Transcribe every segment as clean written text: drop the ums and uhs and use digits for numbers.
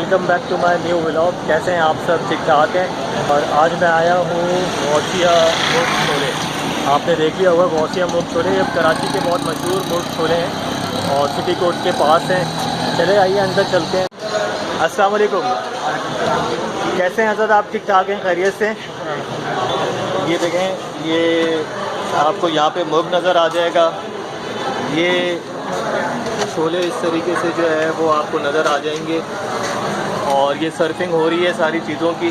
Welcome back to my new vlog. कैसे हैं आप सब? ठीक ठाक हैं। और आज मैं आया हूँ गौसिया मुर्ग छोले। आपने देख लिया होगा गौसिया मुर्ग छोले, ये कराची के बहुत मशहूर मुर्ग छोले हैं और सिटी कोर्ट के पास हैं। चले आइए अंदर चलते हैं। अस्सलाम वालेकुम। कैसे हैं हज़रत आप? ठीक ठाक हैं? खैरियत से? ये देखें, ये आपको यहाँ पे मुर्ग नज़र आ जाएगा। ये छोले इस तरीके से जो है वो आपको नज़र आ जाएंगे और ये सर्फिंग हो रही है सारी चीज़ों की।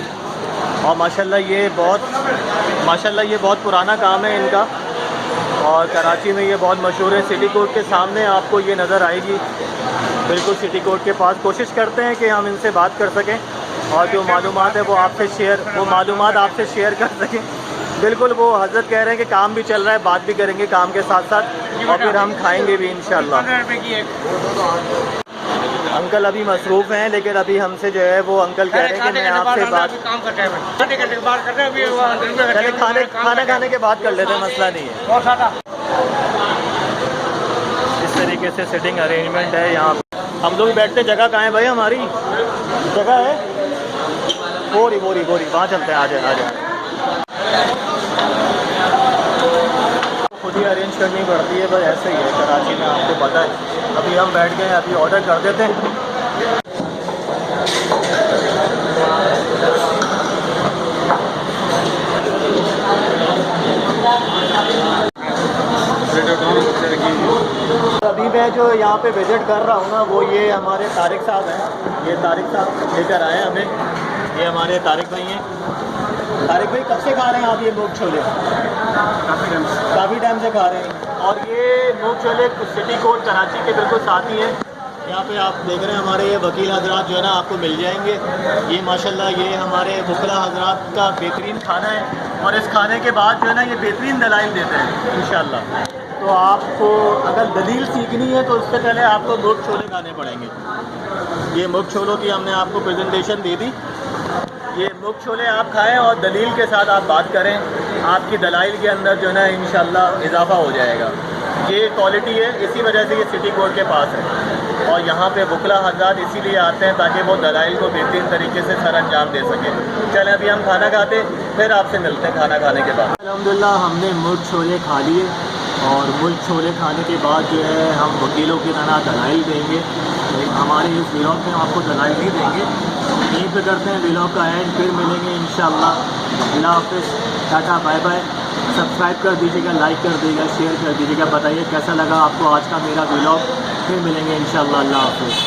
और माशाल्लाह ये बहुत पुराना काम है इनका और कराची में ये बहुत मशहूर है। सिटी कोर्ट के सामने आपको ये नज़र आएगी, बिल्कुल सिटी कोर्ट के पास। कोशिश करते हैं कि हम इनसे बात कर सकें और जो मालूमात है वो मालूमात आपसे शेयर कर सकें। बिल्कुल, वो हज़रत कह रहे हैं कि काम भी चल रहा है, बात भी करेंगे काम के साथ साथ और फिर हम खाएंगे भी इंशाल्लाह। अंकल अभी मसरूफ़ हैं, लेकिन अभी हमसे जो है वो अंकल कह रहे हैं कि मैं आपसे खाना खाने के बाद कर लेते हैं, मसला नहीं है। इस तरीके से सिटिंग अरेंजमेंट है यहाँ। हम लोग बैठते जगह कहाँ है भाई? हमारी जगह है बोरी वहाँ चलते हैं। आ जाए खुद ही अरेंज करनी पड़ती है, बस ऐसे ही है कराची में, आपको पता है। अभी हम बैठ गए, अभी ऑर्डर कर देते हैं। अभी मैं जो यहाँ पे विज़िट कर रहा हूँ ना, वो ये हमारे तारिक साहब हैं। ये तारिक साहब लेकर आए हमें। ये हमारे तारिक भाई हैं। तारिक भाई, कब से खा रहे हैं आप ये मुर्ग छोले? काफ़ी टाइम से खा रहे हैं। और ये मुर्ग छोले सिटी कोर्ट कराची के बिल्कुल साथ ही है। यहाँ पे आप देख रहे हैं हमारे ये वकील हजरात जो है ना आपको मिल जाएंगे। ये माशाल्लाह ये हमारे वकला हजरात का बेहतरीन खाना है और इस खाने के बाद जो है ना ये बेहतरीन दलाइल देते हैं इंशाल्लाह। तो आपको अगर दलील सीखनी है तो उससे पहले आपको मुर्ग छोले खाने पड़ेंगे। ये मुर्ग छोलों की हमने आपको प्रेजेंटेशन दे दी। ये मुर्ग छोले आप खाएं और दलील के साथ आप बात करें, आपकी दलाइल के अंदर जो है ना इंशाल्लाह इजाफा हो जाएगा। ये क्वालिटी है, इसी वजह से ये सिटी कोर्ट के पास है और यहाँ पे वकला हज़रात इसीलिए आते हैं ताकि वो दलाइल को बेहतरीन तरीके से सर अंजाम दे सकें। चलें अभी हम खाना खाते, फिर आपसे मिलते हैं खाना खाने के बाद। अल्हम्दुलिल्लाह हमने मुर्ग छोले खा लिए और मुर्ग छोले खाने के बाद जो है हम वकीलों की तरह दलाइल देंगे। हमारे इस व्लॉग में आपको दलाइल नहीं देंगे। यहीं पे करते हैं व्लॉग का एंड, फिर मिलेंगे इंशाल्लाह। अल्लाह हाफ़िज़, टाटा बाय बाय। सब्सक्राइब कर दीजिएगा, लाइक कर दीजिएगा, शेयर कर दीजिएगा। बताइए कैसा लगा आपको आज का मेरा व्लॉग। फिर मिलेंगे इंशाल्लाह। अल्लाह हाफ़िज़।